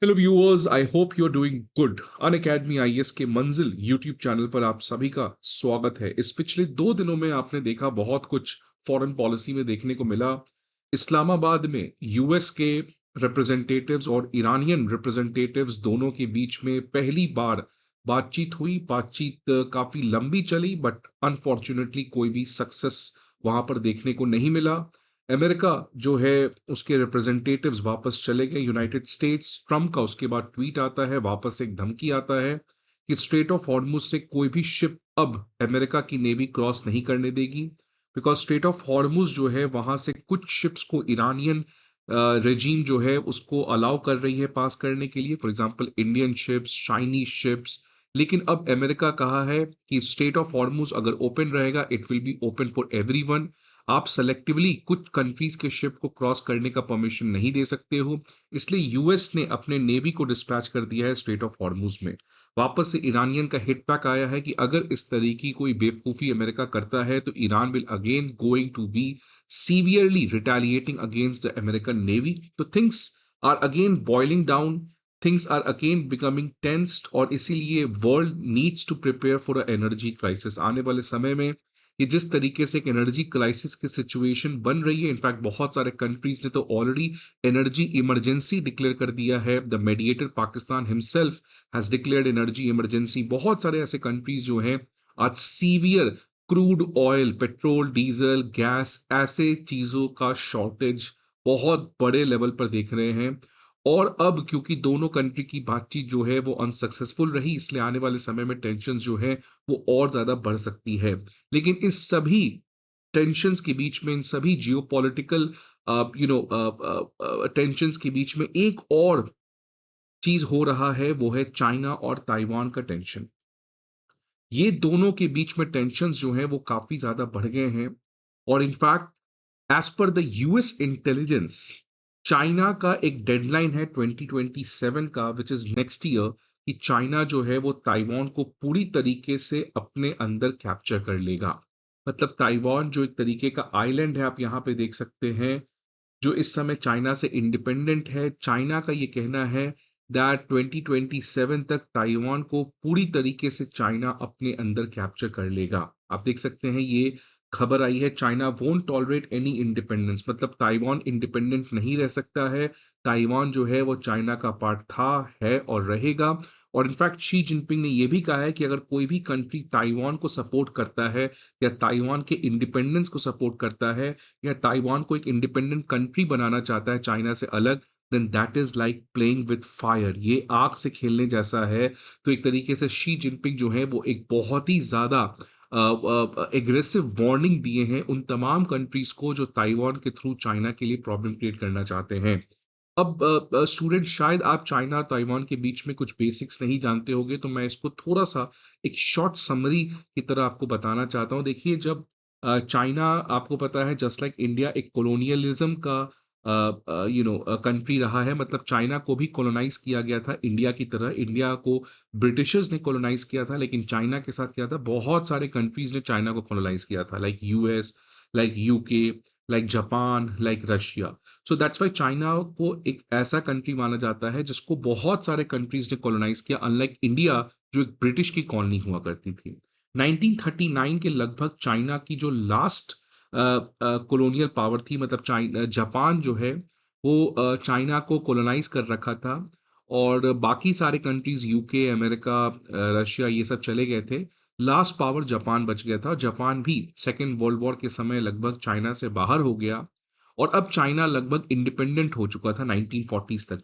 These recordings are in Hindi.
Hello viewers, I hope you are doing good. Unacademy IAS के मंजिल यूट्यूब चैनल पर आप सभी का स्वागत है। इस पिछले 2 दिनों में आपने देखा बहुत कुछ फॉरेन पॉलिसी में देखने को मिला। इस्लामाबाद में यूएस के रिप्रेजेंटेटिव्स और ईरानियन रिप्रेजेंटेटिव्स दोनों के बीच में पहली बार बातचीत हुई। बातचीत काफी लंबी चली, बट अनफॉर्चुनेटली कोई भी सक्सेस वहां पर देखने को नहीं मिला। अमेरिका जो है, उसके रिप्रेजेंटेटिव्स वापस चले गए यूनाइटेड स्टेट्स। ट्रम्प का उसके बाद ट्वीट आता है, वापस एक धमकी आता है कि स्ट्रेट ऑफ हॉर्मुज से कोई भी शिप अब अमेरिका की नेवी क्रॉस नहीं करने देगी, बिकॉज स्ट्रेट ऑफ हॉर्मुज जो है वहां से कुछ शिप्स को ईरानियन रेजीम जो है उसको अलाउ कर रही है पास करने के लिए, for example Indian ships, Chinese ships. लेकिन अब अमेरिका कहा है कि स्ट्रेट ऑफ हॉर्मुज अगर ओपन रहेगा, it will be open for everyone. आप सेलेक्टिवली कुछ कंट्रीज के शिप को क्रॉस करने का परमिशन नहीं दे सकते हो। इसलिए यूएस ने अपने नेवी को डिस्पैच कर दिया है स्ट्रेट ऑफ हॉर्मुज में। वापस से ईरानियन का हिट बैक आया है कि अगर इस तरीके की कोई बेवकूफी अमेरिका करता है तो Iran will again going to be severely retaliating against the American navy. तो things are again boiling down, things are again becoming tensed, और इसीलिए world needs to prepare for a energy crisis. आने वाले समय में ये जिस तरीके से एक एनर्जी क्राइसिस की सिचुएशन बन रही है, इनफैक्ट बहुत सारे कंट्रीज ने तो ऑलरेडी एनर्जी इमरजेंसी डिक्लेयर कर दिया है। The mediator Pakistan himself has declared energy emergency. बहुत सारे ऐसे कंट्रीज जो हैं आज severe crude oil, petrol, diesel, gas, ऐसे चीजों का शॉर्टेज बहुत बड़े लेवल पर देख रहे हैं। और अब क्योंकि दोनों कंट्री की बातचीत जो है वो अनसक्सेसफुल रही, इसलिए आने वाले समय में टेंशन जो है वो और ज्यादा बढ़ सकती है। लेकिन इस सभी टेंशंस के बीच में, इन सभी जियोपॉलिटिकल टेंशंस के बीच में एक और चीज हो रहा है, वो है चाइना और ताइवान का टेंशन। ये दोनों के बीच में टेंशंस जो हैं वो काफी ज्यादा बढ़ गए हैं। और इनफैक्ट एज पर द यूएस इंटेलिजेंस, चाइना का एक डेडलाइन है 2027 का, विच इज नेक्स्ट ईयर, कि चाइना जो है वो ताइवान को पूरी तरीके से अपने अंदर कैप्चर कर लेगा। मतलब ताइवान जो एक तरीके का आइलैंड है, आप यहाँ पे देख सकते हैं, जो इस समय चाइना से इंडिपेंडेंट है। चाइना का ये कहना है दैट 2027 तक ताइवान को पूरी तरीके से चाइना अपने अंदर कैप्चर कर लेगा। आप देख सकते हैं, ये खबर आई है, China won't tolerate any independence, मतलब ताइवान इंडिपेंडेंट नहीं रह सकता है। ताइवान जो है वो चाइना का पार्ट था, है और रहेगा। और इनफैक्ट शी जिनपिंग ने यह भी कहा है कि अगर कोई भी कंट्री ताइवान को सपोर्ट करता है या ताइवान के इंडिपेंडेंस को सपोर्ट करता है या ताइवान को एक इंडिपेंडेंट कंट्री बनाना चाहता है चाइना से अलग, then that is like playing with fire. ये आग से खेलने जैसा है। तो एक तरीके से शी जिनपिंग जो है वो एक बहुत ही ज्यादा एग्रेसिव वार्निंग दिए हैं उन तमाम कंट्रीज को जो ताइवान के थ्रू चाइना के लिए प्रॉब्लम क्रिएट करना चाहते हैं। अब स्टूडेंट, शायद आप चाइना और ताइवान के बीच में कुछ बेसिक्स नहीं जानते होंगे, तो मैं इसको थोड़ा सा एक शॉर्ट समरी की तरह आपको बताना चाहता हूँ। देखिए, जब चाइना, आपको पता है, जस्ट लाइक इंडिया, एक कॉलोनियलिज्म का कंट्री रहा है। मतलब चाइना को भी कॉलोनाइज किया गया था इंडिया की तरह। इंडिया को ब्रिटिशर्स ने कॉलोनाइज किया था, लेकिन चाइना के साथ क्या था, बहुत सारे कंट्रीज ने चाइना को कॉलोनाइज किया था, like US, like UK, like Japan, like Russia. So that's why China को एक ऐसा कंट्री माना जाता है जिसको बहुत सारे कंट्रीज ने कॉलोनाइज किया, अनलाइक इंडिया जो एक ब्रिटिश की कॉलोनी हुआ करती थी। 1939 के लगभग चाइना की जो लास्ट कॉलोनियल पावर थी, मतलब चाइना, जापान जो है वो चाइना को कॉलोनाइज कर रखा था। और बाकी सारे कंट्रीज, यूके, अमेरिका, रशिया, ये सब चले गए थे। लास्ट पावर जापान बच गया था। जापान भी सेकेंड वर्ल्ड वॉर के समय लगभग चाइना से बाहर हो गया। और अब चाइना लगभग इंडिपेंडेंट हो चुका था 1940s तक।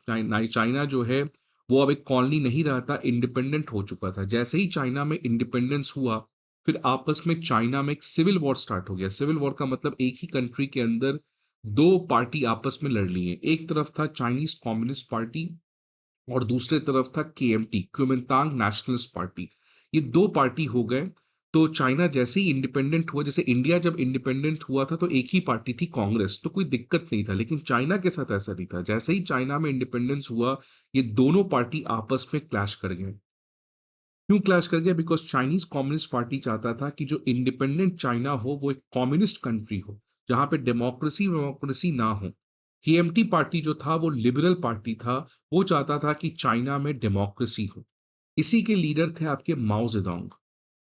चाइना जो है वो अब एक कॉलोनी नहीं रहा था, इंडिपेंडेंट हो चुका था। जैसे ही चाइना में इंडिपेंडेंस हुआ, फिर आपस में चाइना में एक सिविल वॉर स्टार्ट हो गया। सिविल वॉर का मतलब एक ही कंट्री के अंदर दो पार्टी आपस में लड़ ली है। एक तरफ था चाइनीज कम्युनिस्ट पार्टी और दूसरे तरफ था केएमटी, क्यूमिंतांग नेशनलिस्ट पार्टी। ये दो पार्टी हो गए। तो चाइना जैसे ही इंडिपेंडेंट हुआ, जैसे इंडिया जब इंडिपेंडेंट हुआ था तो एक ही पार्टी थी, कांग्रेस, तो कोई दिक्कत नहीं था। लेकिन चाइना के साथ ऐसा नहीं था। जैसे ही चाइना में इंडिपेंडेंस हुआ, ये दोनों पार्टी आपस में क्लैश कर गए। क्यों क्लैश कर गया? बिकॉज चाइनीज कम्युनिस्ट पार्टी चाहता था कि जो इंडिपेंडेंट चाइना हो वो एक कम्युनिस्ट कंट्री हो, जहां पे डेमोक्रेसी डेमोक्रेसी ना हो। केएमटी पार्टी जो था वो लिबरल पार्टी था, वो चाहता था कि चाइना में डेमोक्रेसी हो। इसी के लीडर थे आपके माओ ज़ेडोंग,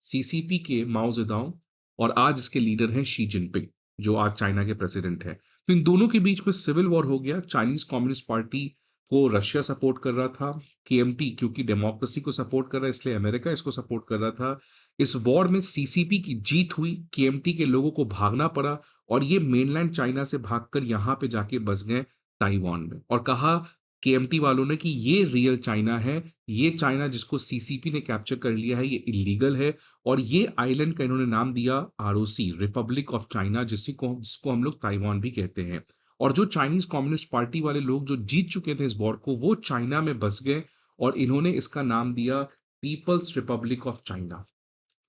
सीसीपी के माओ ज़ेडोंग, और आज इसके लीडर हैं शी जिनपिंग, जो आज चाइना के प्रेसिडेंट हैं। तो इन दोनों के बीच में सिविल वॉर हो गया। चाइनीज़ कम्युनिस्ट पार्टी को रशिया सपोर्ट कर रहा था, केएमटी क्योंकि डेमोक्रेसी को सपोर्ट कर रहा है इसलिए अमेरिका इसको सपोर्ट कर रहा था। इस वॉर में सीसीपी की जीत हुई, केएमटी के लोगों को भागना पड़ा और ये मेनलैंड चाइना से भागकर यहाँ पे जाके बस गए ताइवान में, और कहा केएमटी वालों ने कि ये रियल चाइना है, ये चाइना जिसको सीसीपी ने कैप्चर कर लिया है ये इल्लीगल है, और ये आइलैंड का इन्होंने नाम दिया आरओसी, रिपब्लिक ऑफ चाइना, जिसको हम लोग ताइवान भी कहते हैं। और जो चाइनीज कम्युनिस्ट पार्टी वाले लोग जो जीत चुके थे इस वॉर को, वो चाइना में बस गए और इन्होंने इसका नाम दिया People's Republic of China,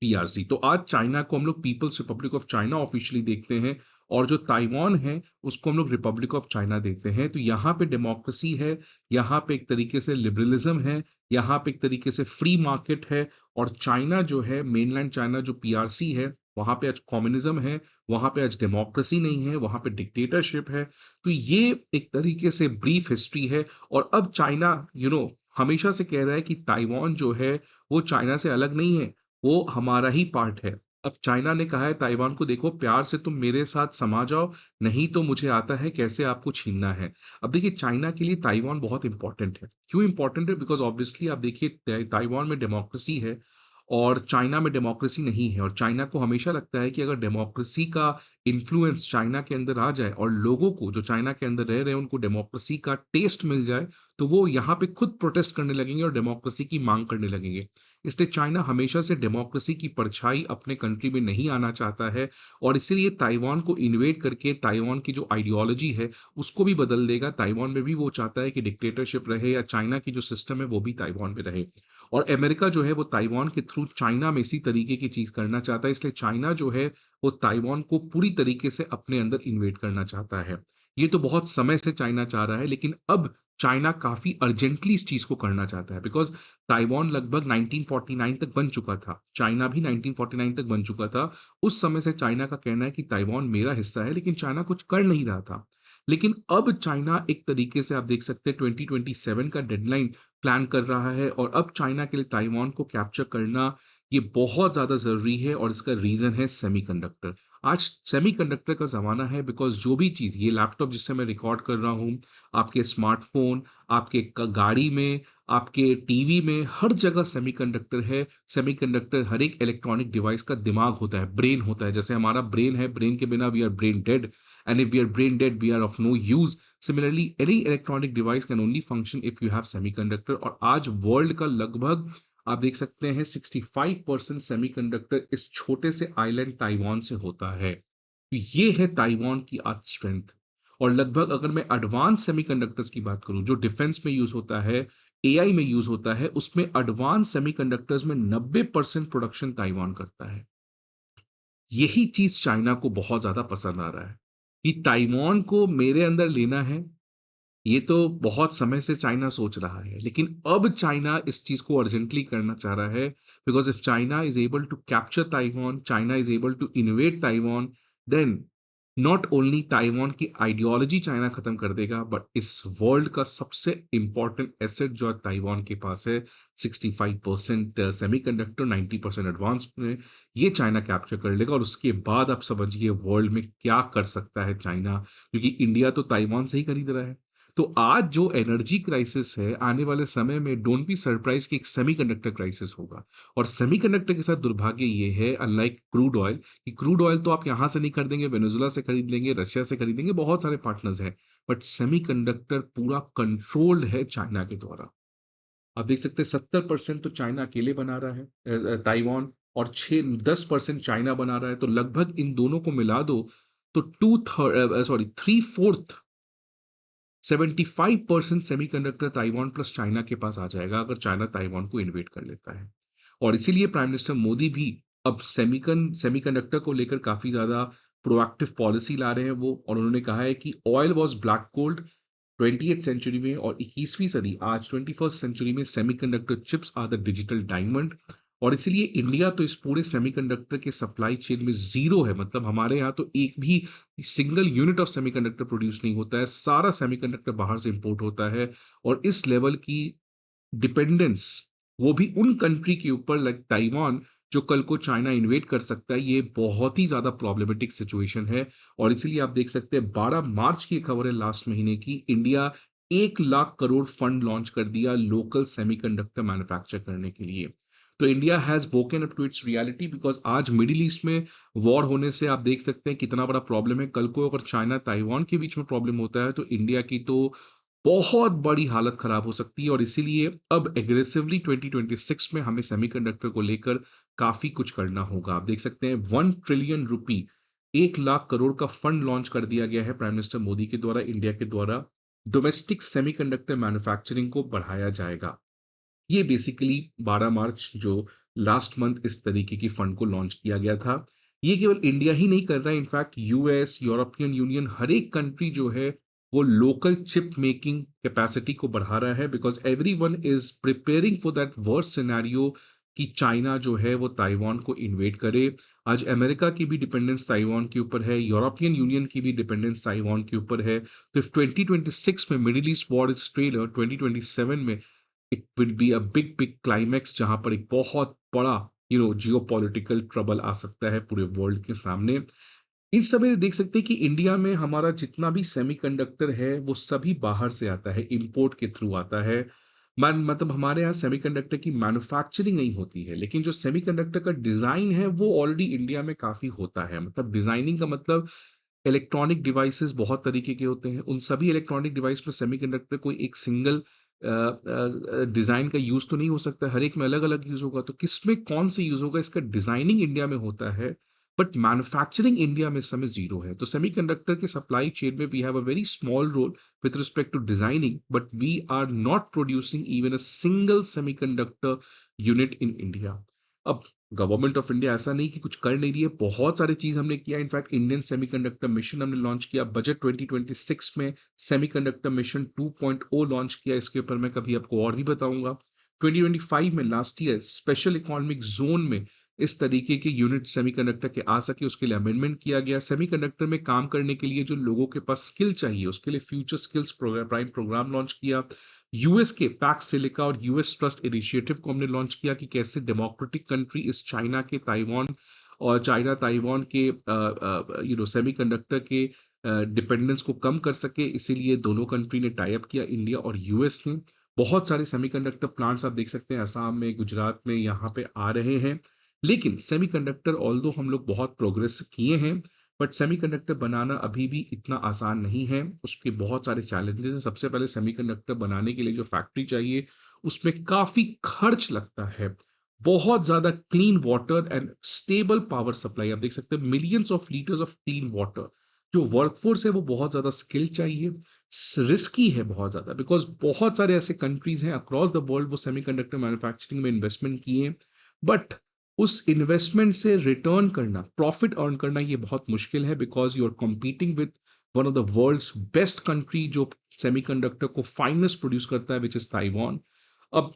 PRC. तो आज चाइना को हम लोग People's Republic of China officially देखते हैं, और जो ताइवान है उसको हम लोग रिपब्लिक ऑफ चाइना देखते हैं। तो यहाँ पे डेमोक्रेसी है, यहाँ पे एक तरीके से लिबरलिज्म है, यहाँ पे एक तरीके से फ्री मार्केट है, और चाइना जो है मेनलैंड चाइना जो पीआरसी है, वहां पे आज कम्युनिज्म है, वहां पे आज डेमोक्रेसी नहीं है, वहां पे डिक्टेटरशिप है। तो ये एक तरीके से ब्रीफ हिस्ट्री है। और अब चाइना हमेशा से कह रहा है कि ताइवान जो है वो चाइना से अलग नहीं है, वो हमारा ही पार्ट है। अब चाइना ने कहा है ताइवान को, देखो प्यार से तुम मेरे साथ समा जाओ, नहीं तो मुझे आता है कैसे आपको छीनना है। अब देखिए चाइना के लिए ताइवान बहुत इंपॉर्टेंट है। क्यों इंपॉर्टेंट है? बिकॉज़ ऑब्वियसली आप देखिए ताइवान में डेमोक्रेसी है और चाइना में डेमोक्रेसी नहीं है, और चाइना को हमेशा लगता है कि अगर डेमोक्रेसी का इन्फ्लुएंस चाइना के अंदर आ जाए और लोगों को जो चाइना के अंदर रह रहे हैं उनको डेमोक्रेसी का टेस्ट मिल जाए, तो वो यहाँ पे खुद प्रोटेस्ट करने लगेंगे और डेमोक्रेसी की मांग करने लगेंगे। इसलिए चाइना हमेशा से डेमोक्रेसी की परछाई अपने कंट्री में नहीं आना चाहता है, और इसीलिए ताइवान को इन्वेड करके ताइवान की जो आइडियोलॉजी है उसको भी बदल देगा। ताइवान में भी वो चाहता है कि डिक्टेटरशिप रहे, या चाइना की जो सिस्टम है वो भी ताइवान में रहे। और अमेरिका जो है वो ताइवान के थ्रू चाइना में इसी तरीके की चीज करना चाहता है, इसलिए चाइना जो है वो ताइवान को पूरी तरीके से अपने अंदर इन्वेड करना चाहता है। ये तो बहुत समय से चाइना चाह रहा है, लेकिन अब चाइना काफी अर्जेंटली इस चीज को करना चाहता है, बिकॉज ताइवान लगभग 1949 तक बन चुका था, चाइना भी 1949 तक बन चुका था। उस समय से चाइना का कहना है कि ताइवान मेरा हिस्सा है, लेकिन चाइना कुछ कर नहीं रहा था। लेकिन अब चाइना एक तरीके से आप देख सकते हैं 2027 का डेडलाइन प्लान कर रहा है, और अब चाइना के लिए ताइवान को कैप्चर करना ये बहुत ज़्यादा ज़रूरी है, और इसका रीज़न है सेमीकंडक्टर। आज सेमीकंडक्टर का ज़माना है, बिकॉज़ जो भी चीज़, ये लैपटॉप जिससे मैं रिकॉर्ड कर रहा हूँ, आपके स्मार्टफ़ोन, आपके क गाड़ी में, आपके टीवी में, हर जगह सेमीकंडक्टर है। सेमीकंडक्टर हर एक इलेक्ट्रॉनिक डिवाइस का दिमाग होता है, ब्रेन होता है। जैसे हमारा ब्रेन है, ब्रेन के बिना we are brain dead, and if we are brain dead we are of no use. Similarly, any electronic device can only function if you have semiconductor, और आज वर्ल्ड का लगभग आप देख सकते हैं 65% सेमीकंडक्टर इस छोटे से आइलैंड ताइवान से होता है। तो ये है ताइवान की आज स्ट्रेंथ। और लगभग अगर मैं एडवांस सेमीकंडक्टर्स की बात करूं जो डिफेंस में यूज होता है, एआई में यूज होता है, उसमें एडवांस सेमीकंडक्टर्स में 90% प्रोडक्शन ताइवान करता है। यही चीज चाइना को बहुत ज्यादा पसंद आ रहा है कि ताइवान को मेरे अंदर लेना है। ये तो बहुत समय से चाइना सोच रहा है, लेकिन अब चाइना इस चीज को अर्जेंटली करना चाह रहा है, because if China is able to capture Taiwan, China is able to invade Taiwan, then not only Taiwan की आइडियोलॉजी चाइना खत्म कर देगा, बट इस वर्ल्ड का सबसे इंपॉर्टेंट एसेट जो है ताइवान के पास है, 65% सेमीकंडक्टर, 90% एडवांस में, ये चाइना कैप्चर कर लेगा। और उसके बाद आप समझिए वर्ल्ड में क्या कर सकता है चाइना, क्योंकि इंडिया तो ताइवान से ही खरीद रहा है। तो आज जो एनर्जी क्राइसिस है, आने वाले समय में डोंट बी सरप्राइज कि एक सेमीकंडक्टर क्राइसिस होगा। और सेमीकंडक्टर के साथ दुर्भाग्य ये है, अनलाइक क्रूड ऑयल, कि क्रूड ऑयल तो आप यहां से नहीं खरीदेंगे, वेनेजुला से खरीद लेंगे, रशिया से खरीदेंगे, बहुत सारे पार्टनर्स हैं, बट सेमीकंडक्टर पूरा कंट्रोल्ड है चाइना के द्वारा। आप देख सकते हैं 70% तो चाइना अकेले बना रहा है, ताइवान, और 6-10% चाइना बना रहा है। तो लगभग इन दोनों को मिला दो तो 3/4 75% सेमीकंडक्टर ताइवान प्लस चाइना के पास आ जाएगा, अगर चाइना ताइवान को इन्वेट कर लेता है। और इसीलिए प्राइम मिनिस्टर मोदी भी अब सेमीकंडक्टर को लेकर काफी ज्यादा प्रोएक्टिव पॉलिसी ला रहे हैं वो, और उन्होंने कहा है कि oil was black gold 20th century में, और 21वीं सदी आज 21st सेंचुरी में semiconductor chips are the digital diamond. और इसीलिए इंडिया तो इस पूरे सेमीकंडक्टर के सप्लाई चेन में ज़ीरो है, मतलब हमारे यहाँ तो एक भी single unit of semiconductor produce नहीं होता है, सारा सेमीकंडक्टर बाहर से इंपोर्ट होता है। और इस लेवल की डिपेंडेंस, वो भी उन कंट्री के ऊपर लाइक ताइवान, जो कल को चाइना इन्वेड कर सकता है, ये बहुत ही ज़्यादा प्रॉब्लमेटिक सिचुएशन है। और इसीलिए आप देख सकते हैं 12 मार्च की खबर है लास्ट महीने की, India 1 lakh crore fund launch कर दिया लोकल सेमीकंडक्टर मैन्युफैक्चर करने के लिए। तो India has woken up to its reality, because आज मिडल ईस्ट में वॉर होने से आप देख सकते हैं कितना बड़ा प्रॉब्लम है। कल को अगर चाइना ताइवान के बीच में प्रॉब्लम होता है तो इंडिया की तो बहुत बड़ी हालत खराब हो सकती है। और इसीलिए अब एग्रेसिवली 2026 में हमें सेमीकंडक्टर को लेकर काफी कुछ करना होगा। आप देख सकते हैं 1 ट्रिलियन रुपी, 1 लाख करोड़ का फंड लॉन्च कर दिया गया है प्राइम मिनिस्टर मोदी के द्वारा, इंडिया के द्वारा। डोमेस्टिक सेमीकंडक्टर मैन्युफैक्चरिंग को बढ़ाया जाएगा। ये बेसिकली 12 मार्च जो लास्ट मंथ इस तरीके की फंड को लॉन्च किया गया था। ये केवल इंडिया ही नहीं कर रहा है, इनफैक्ट यूएस, यूरोपियन यूनियन, हर एक कंट्री जो है वो लोकल चिप मेकिंग कैपेसिटी को बढ़ा रहा है, because everyone is preparing for that worst scenario कि चाइना जो है वो ताइवान को इन्वेड करे। आज अमेरिका की भी डिपेंडेंस ताइवान के ऊपर है, यूरोपियन यूनियन की भी डिपेंडेंस ताइवान के ऊपर है। तो इफ 2026 में middle east war is trailer, 2027 में it will be a big big climax, जहां पर एक बहुत बड़ा जियोपॉलिटिकल ट्रबल आ सकता है पूरे वर्ल्ड के सामने। इन समय देख सकते हैं कि इंडिया में हमारा जितना भी सेमीकंडक्टर है वो सभी बाहर से आता है, इंपोर्ट के थ्रू आता है। मतलब हमारे यहाँ सेमीकंडक्टर की मैन्युफैक्चरिंग नहीं होती है, लेकिन जो सेमीकंडक्टर का डिजाइन है वो ऑलरेडी इंडिया में काफी होता है। मतलब डिजाइनिंग का मतलब इलेक्ट्रॉनिक डिवाइसेस बहुत तरीके के होते हैं, उन सभी इलेक्ट्रॉनिक डिवाइस में सेमीकंडक्टर कोई एक सिंगल डिज़ाइन का यूज़ तो नहीं हो सकता, हर एक में अलग-अलग यूज़ होगा, तो किसमें कौन से यूज़ होगा इसका डिज़ाइनिंग इंडिया में होता है, बट मैन्युफैक्चरिंग इंडिया में इस समय ज़ीरो है। तो सेमीकंडक्टर के सप्लाई चेन में we have a very small role with respect to designing, but we are not producing even a single semiconductor unit in India. अब गवर्नमेंट ऑफ इंडिया ऐसा नहीं कि कुछ कर नहीं रही है, बहुत सारी चीज़ हमने किया। इनफैक्ट इंडियन सेमीकंडक्टर मिशन हमने लॉन्च किया, बजट 2026 में सेमीकंडक्टर मिशन 2.0 लॉन्च किया, इसके ऊपर मैं कभी आपको और भी बताऊंगा। 2025 में last year special economic zone में इस तरीके के यूनिट सेमीकंडक्टर के आ सके उसके लिए अमेंडमेंट किया गया। सेमीकंडक्टर में काम करने के लिए जो लोगों के पास स्किल चाहिए उसके लिए future skills program prime program launch किया। यूएस के पैक्स सिलिका और यूएस ट्रस्ट इनिशिएटिव को हमने लॉन्च किया कि कैसे डेमोक्रेटिक कंट्री इस चाइना के ताइवान और चाइना ताइवान के सेमीकंडक्टर के डिपेंडेंस को कम कर सके। इसीलिए दोनों कंट्री ने टाई अप किया, इंडिया और यूएस ने। बहुत सारे सेमीकंडक्टर प्लांट्स आप देख सकते हैं असम में, गुजरात में, यहाँ पे आ रहे हैं। लेकिन सेमीकंडक्टर ऑल्दो हम लोग बहुत प्रोग्रेस किए हैं, बट सेमीकंडक्टर बनाना अभी भी इतना आसान नहीं है, उसके बहुत सारे चैलेंजेस हैं। सबसे पहले सेमीकंडक्टर बनाने के लिए जो फैक्ट्री चाहिए उसमें काफ़ी खर्च लगता है। बहुत ज़्यादा clean water and stable power supply, आप देख सकते हैं millions of litres of clean water. जो वर्कफोर्स है वो बहुत ज़्यादा स्किल चाहिए, रिस्की है बहुत ज़्यादा, बिकॉज़ बहुत सारे ऐसे कंट्रीज़ हैं अक्रॉस द वर्ल्ड वो सेमीकंडक्टर मैन्युफैक्चरिंग में इन्वेस्टमेंट किए हैं, बट उस इन्वेस्टमेंट से रिटर्न करना, प्रॉफिट अर्न करना ये बहुत मुश्किल है, because you are competing with one of the world's best country जो सेमीकंडक्टर को फाइनेस्ट प्रोड्यूस करता है, व्हिच इज़ ताइवान। अब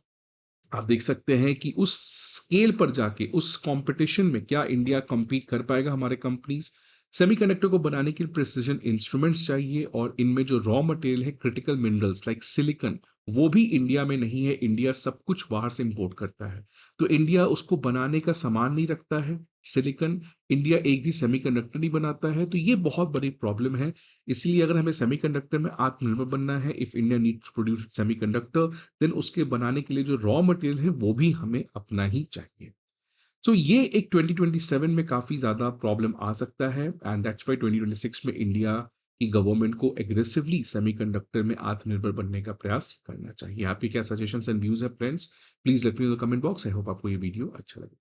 आप देख सकते हैं कि उस स्केल पर जाके उस कंपटीशन में क्या इंडिया compete कर पाएगा, हमारे कंपनीज। सेमीकंडक्टर को बनाने के लिए प्रिसिजन इंस्ट्रूमेंट्स चाहिए, और इनमें जो रॉ मटेरियल है क्रिटिकल मिनरल्स लाइक सिलिकॉन, वो भी इंडिया में नहीं है, इंडिया सब कुछ बाहर से इंपोर्ट करता है। तो इंडिया उसको बनाने का सामान नहीं रखता है, सिलिकॉन। इंडिया एक भी सेमीकंडक्टर नहीं बनाता है, तो ये बहुत बड़ी प्रॉब्लम है। इसलिए अगर हमें सेमीकंडक्टर में आत्मनिर्भर बनना है, if India needs to produce semiconductor, then उसके बनाने के लिए जो रॉ मटेरियल है वो भी हमें अपना ही चाहिए। सो ये एक 2027 में काफी ज्यादा प्रॉब्लम आ सकता है, एंड दैट्स व्हाई 2026 में इंडिया की गवर्नमेंट को एग्रेसिवली सेमीकंडक्टर में आत्मनिर्भर बनने का प्रयास करना चाहिए। आपके क्या सजेशंस एंड व्यूज है friends? Please let me know the comment box. I hope आपको ये वीडियो अच्छा लगे।